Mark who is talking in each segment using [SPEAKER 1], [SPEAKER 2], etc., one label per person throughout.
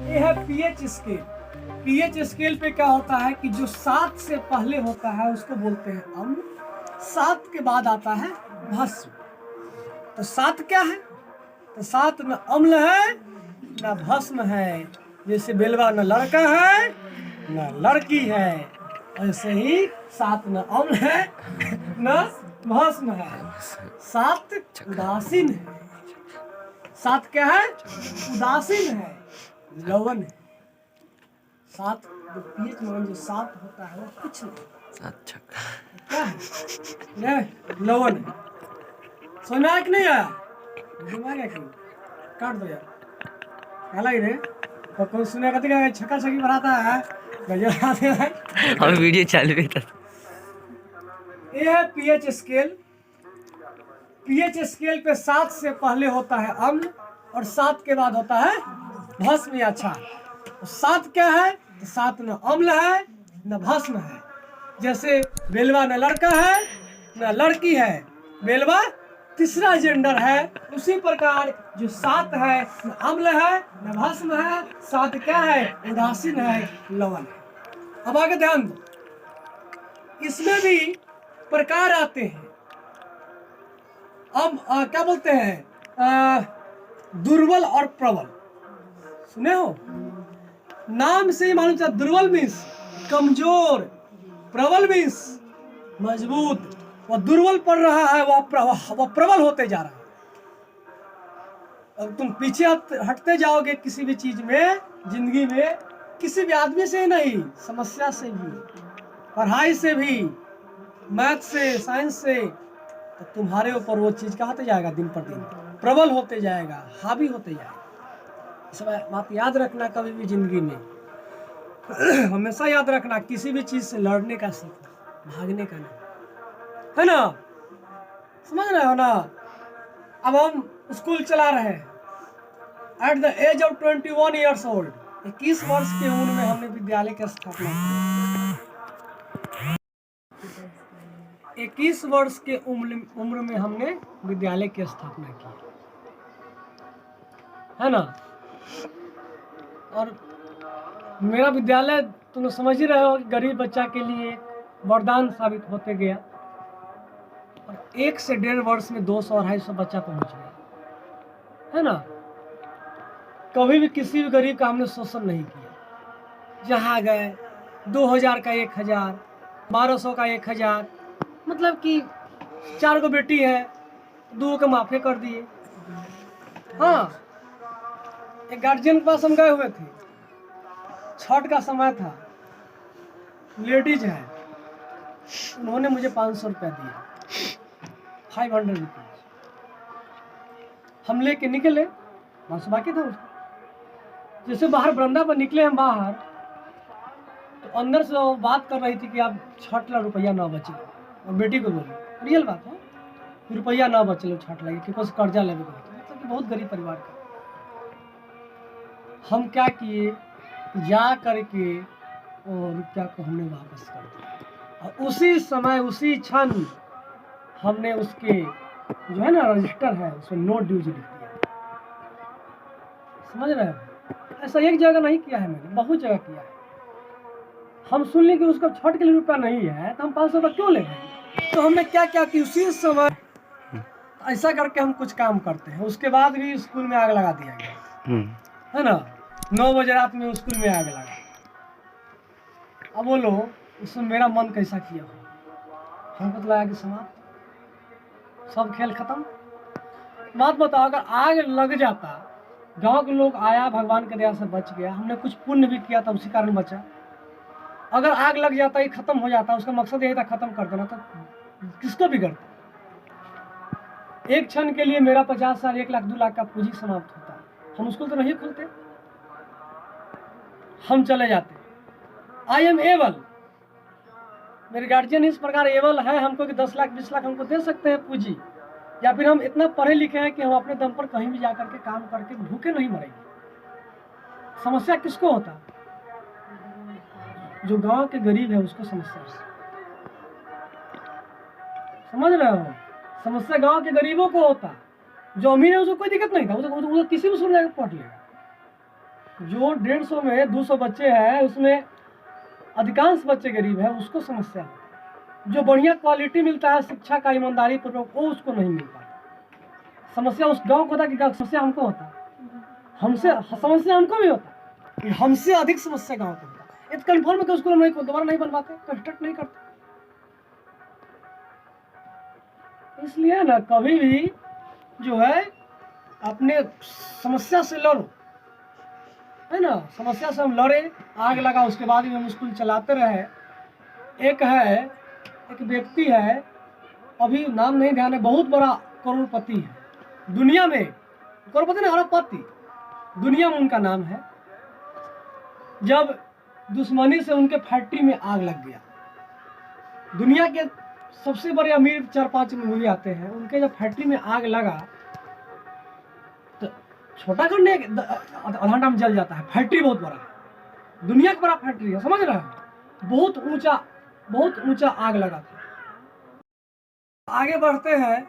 [SPEAKER 1] ये है pH scale. PH scale पे क्या होता है कि जो 7 से पहले होता है उसको बोलते हैं अम्ल, 7 के बाद आता है भस्म। तो 7 क्या है? तो 7 न अम्ल है न भस्म है। जैसे बेलवा न लड़का है न लड़की है, ऐसे ही 7 न अम्ल है न भस्म है। 7 उदासीन है। 7 क्या है? उदासीन है, लवन है। 7 जो पीएच मान जो 7 होता है वो कुछ नहीं, क्या है? लवन है। समझ में आया कि नहीं आया? दिमाग है कि काट दो यार, क्या लग रहे? और कोई सुनेगा तो क्या छक्का छक्की बनाता है, गजब आते हैं।
[SPEAKER 2] हम वीडियो चालू है।
[SPEAKER 1] ये है पीएच स्केल। पीएच स्केल पे 7 से पहले होता है अम्ल और 7 के बाद होता है भस्म या क्षार। 7 क्या है? तो 7 न अम्ल है न भस्म है। जैसे बेलवा न लड़का है न लड़की है, बेलवा तीसरा जेंडर है। उसी प्रकार जो 7 है न अम्ल है न भस्म है, 7 क्या है? उदासीन है, लवन है। अब आगे ध्यान दो, इसमें भी प्रकार आते हैं। अब क्या बोलते हैं? दुर्बल और प्रबल। सुने हो? नाम से ही मालूम चलता, दुर्बल मीन्स कमजोर, प्रबल मीन्स मजबूत। वह दुर्बल पड़ रहा है, वह प्रबल होते जा रहा है। अब तुम पीछे हटते जाओगे किसी भी चीज में, जिंदगी में, किसी भी आदमी से नहीं, समस्या से भी, पढ़ाई से भी, मैथ से, साइंस से, तो तुम्हारे ऊपर वो चीज क्या होते जाएगा? दिन पर दिन प्रबल होते जाएगा, हावी होते जाएगा। इस बात याद रखना कभी भी जिंदगी में। हमेशा याद रखना, किसी भी चीज से लड़ने का सीखो, भागने का नहीं, है ना? समझ रहे हो ना? अब हम स्कूल चला रहे हैं। At the age of 21 years old, 21 वर्ष की उम्र में हमने विद्यालय की स्थापना की। 21 वर्ष के उम्र में हमने विद्यालय की स्थापना की, है ना? और मेरा विद्यालय तुम समझ ही रहे हो, गरीब बच्चा के लिए वरदान साबित होते गया। और 1 से 1.5 वर्ष में 200-250 बच्चा पहुंच गया, है ना? कभी भी किसी भी गरीब का हमने शोषण नहीं किया। जहाँ गए 2000 का 1000, 1200 का 1000, मतलब कि 4 को बेटी है, 2 को माफे कर दिए। हाँ, एक गार्जियन के पास हम गए हुए थे, छठ का समय था, लेडीज है, उन्होंने मुझे 500 रुपया दिया, 500 रुपीज। हम लेके निकले, बस बाकी था उसका। जैसे बाहर बरंदा पर निकले हम बाहर, तो अंदर से वो बात कर रही थी कि आप 6 लाख रुपया ना बचे। और बेटी को बोली, रियल बात है, रुपया ना बचलो 6 लाख, कि कुछ कर्जा लेवे, मतलब कि बहुत गरीब परिवार का। हम क्या किए, जा करके और रुपया को हमने वापस कर दिया। और उसी समय, उसी क्षण हमने उसके जो है ना रजिस्टर है, उसमें नो ड्यूज लिख दिया। समझ रहे हो? ऐसा एक जगह नहीं किया है मैंने, बहुत जगह किया है। हम सुन ली कि उसका छठ के लिए रुपया नहीं है, तो हम 500 रुपया क्यों ले रहे? तो हमने क्या क्या कि उसी समय ऐसा करके हम कुछ काम करते हैं। उसके बाद भी स्कूल में आग लगा दिया गया, है ना? 9 बजे रात में स्कूल में आग लगा। अब बोलो, उसमें मेरा मन कैसा किया हो? हमको तो लगा कि समाप्त, सब खेल खत्म। बात बताओ, अगर आग लग जाता, गांव के लोग आया, भगवान के दया से बच गया, हमने कुछ पुण्य भी किया था, उसी कारण बचा। अगर आग लग जाता, ये खत्म हो जाता, उसका मकसद यही था खत्म कर देना, तो किसको बिगड़ता? एक क्षण के लिए मेरा 50 साल, 1 लाख 2 लाख का पूंजी समाप्त होता, हम उसको तो नहीं खोलते, हम चले जाते। आई एम एबल, मेरे गार्जियन इस प्रकार एबल है हमको कि 10 लाख 20 लाख हमको दे सकते हैं पूंजी, या फिर हम इतना पढ़े लिखे हैं कि हम अपने दम पर कहीं भी जाकर के काम करके भूखे नहीं मरेंगे। समस्या किसको होता? जो गांव के गरीब है उसको समस्या। समझ रहे हो? समस्या गांव के गरीबों को होता है। जो अमीर है उसको कोई दिक्कत नहीं था, वो किसी भी स्कूल में जाकर पढ़ लेगा। जो 150 में 200 बच्चे हैं उसमें अधिकांश बच्चे गरीब है, उसको समस्या होती है। जो बढ़िया क्वालिटी मिलता है शिक्षा का ईमानदारी पूर्वक, वो उसको नहीं मिल पाता। समस्या उस गांव को होता कि समस्या हमको होता, हमसे समस्या हमको भी होता, हमसे अधिक समस्या गांव को होता। ये कन्फर्म है कि उसको हम दोबारा नहीं बनवाते, कंस्ट्रक्ट नहीं करते। इसलिए ना कभी भी जो है अपने समस्या से लड़ो, है ना। समस्या से हम लड़े, आग लगा, उसके बाद भी हम स्कूल चलाते रहे। एक व्यक्ति है, अभी नाम नहीं ध्यान है, बहुत बड़ा करोड़पति है दुनिया में, करोड़पति ना अरबपति, दुनिया में उनका नाम है। जब दुश्मनी से उनके फैक्ट्री में आग लग गया, दुनिया के सबसे बड़े अमीर 4-5 मूवी आते हैं, उनके जब फैक्ट्री में आग लगा तो छोटा करने आधा घंटा में जल जाता है। फैक्ट्री बहुत बड़ा है, दुनिया का बड़ा फैक्ट्री है, समझ रहे हैं। बहुत ऊंचा आग लगा था। आगे बढ़ते हैं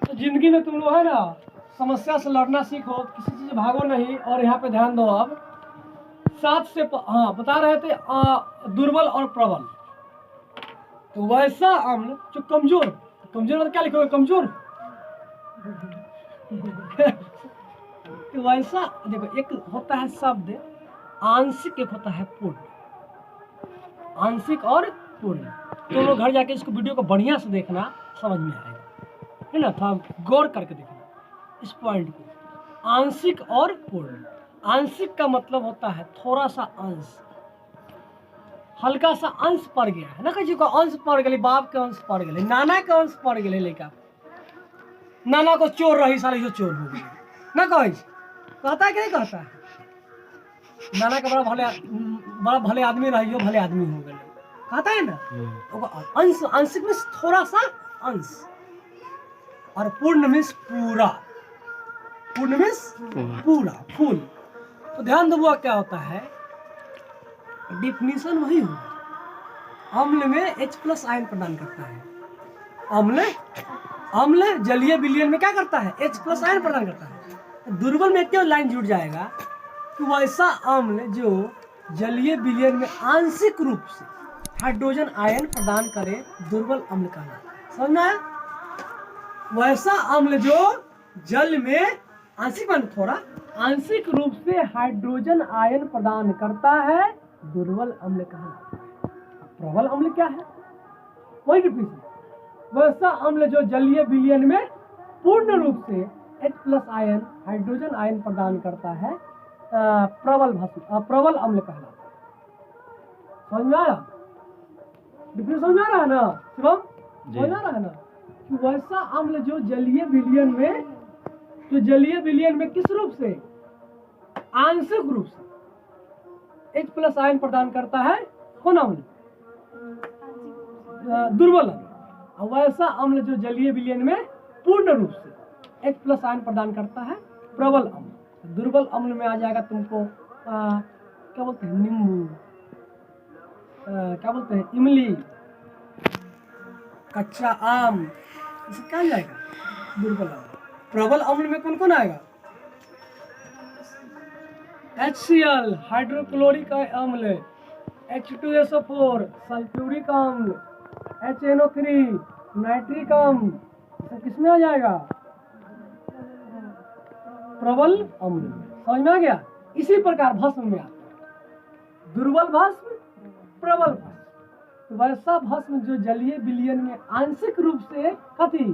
[SPEAKER 1] तो जिंदगी में तुम लोग है ना समस्या से लड़ना सीखो, किसी चीज भागो नहीं। और यहाँ पे ध्यान दो, अब 7 से बता रहे थे दुर्बल और प्रबल। तो वैसा अम्ल जो कमजोर मतलब क्या लिखोगे, कमजोर तो वैसा देखो, एक होता है शब्द आंशिक, एक होता है पूर्ण। आंशिक और पूर्ण, तो लोग घर जाके इसको वीडियो को बढ़िया से देखना, समझ में आएगा, है ना। थोड़ा गौर करके देखना इस पॉइंट को। आंशिक और पूर्ण। आंशिक का मतलब होता है थोड़ा सा अंश, हल्का सा अंश पड़ गया है ना, किसी को अंश पड़ गए, बाप के अंश पड़ गए, नाना के अंश पड़ गए, लेका नाना को चोर रही साले जो चोर हो गई ना, कहता है कि नहीं कहता है। नाना का बड़ा भले आदमी रही हो, भले आदमी हो गए, कहता है ना। अंश, आंशिक में थोड़ा सा अंश, और पूर्ण मीन्स पूरा, पूर्ण मीन्स पूरा, फुल। तो ध्यान दो वो क्या होता है, डिफिनीशन वही होगा। अम्ल में H+ आयन प्रदान करता है। अम्ल जलीय विलयन में क्या करता है, H+ आयन प्रदान करता है। दुर्बल में क्यों लाइन जुड़ जाएगा कि वैसा अम्ल जो जलीय विलयन में आंशिक रूप से हाइड्रोजन आयन प्रदान करे, दुर्बल अम्ल कहलाता है। समझ में आया? वैसा अम्ल जो जल में आंशिक रूप से हाइड्रोजन आयन प्रदान करता है, दुर्बल अम्ल कहलाता है। प्रबल अम्ल क्या है, कोई डिफिनेशन। वैसा अम्ल जो जलीय विलयन में पूर्ण रूप से H+ आयन हाइड्रोजन आयन प्रदान करता है, प्रबल अम्ल कहलाता है। समझ में आया? डिफिनेशन समझ में आ रहा है ना शिवम? समझ में आ रहा है ना कि वैसा अम्ल जो जलीय विलयन में किस रूप से, आंशिक रूप से H+ आयन प्रदान करता है, कौन अम्ल, दुर्बल अम्ल। वैसा अम्ल जो जलीय विलयन में पूर्ण रूप से H+ आयन प्रदान करता है, प्रबल अम्ल। दुर्बल अम्ल में आ जाएगा तुमको क्या बोलते हैं, नींबू, क्या बोलते हैं, इमली, कच्चा आम, इसे क्या जाएगा, दुर्बल अम्ल। प्रबल अम्ल में कौन कौन आएगा, HCl हाइड्रोक्लोरिक अम्ल, H2SO4 सल्फ्यूरिक अम्ल, HNO3 नाइट्रिक अम्ल, किसमें आ जाएगा, प्रबल अम्ल। समझ में आ गया? इसी प्रकार भस्म में आता है, दुर्बल भस्म, प्रबल भस्म। तो वैसा भस्म जो जलीय विलयन में आंशिक रूप से कथी,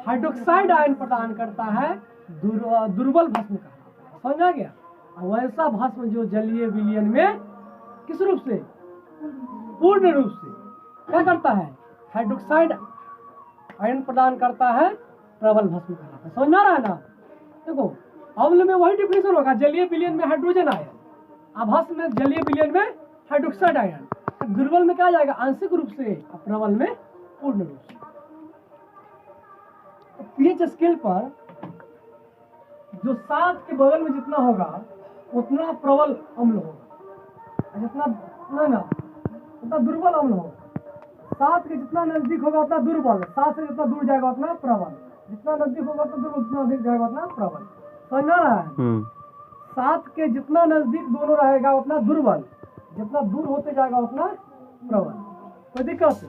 [SPEAKER 1] हाइड्रोक्साइड आयन प्रदान करता है, दुर्बल भस्म कहलाता है। समझ आ गया? वैसा भस्म जो जलीय विलयन में किस रूप से, पूर्ण रूप से क्या करता है, हाइड्रोक्साइड आयन प्रदान करता है, प्रबल भस्म कहलाता है। समझ में आ रहा है ना? देखो अम्ल में वही डिफिनेशन होगा, जलीय विलयन में हाइड्रोजन आयन, भस्म में जलीय विलयन में हाइड्रोक्साइड आयन। दुर्बल में क्या जाएगा, आंशिक रूप से, प्रबल में पूर्ण रूप से। तो पीएच स्केल पर जो 7 के बगल में जितना होगा उतना प्रबल अम्ल होगा, जितना ना उतना दुर्बल अम्ल होगा। सात के जितना नजदीक होगा उतना दुर्बल, सात से जितना दूर जाएगा उतना प्रबल, जितना नजदीक होगा उतना दूर, उतना अधिक जाएगा उतना प्रबल। समझ रहा है? सात के जितना नजदीक दोनों रहेगा उतना दुर्बल, जितना दूर होते जाएगा उतना प्रबल। कोई दिक्कत है?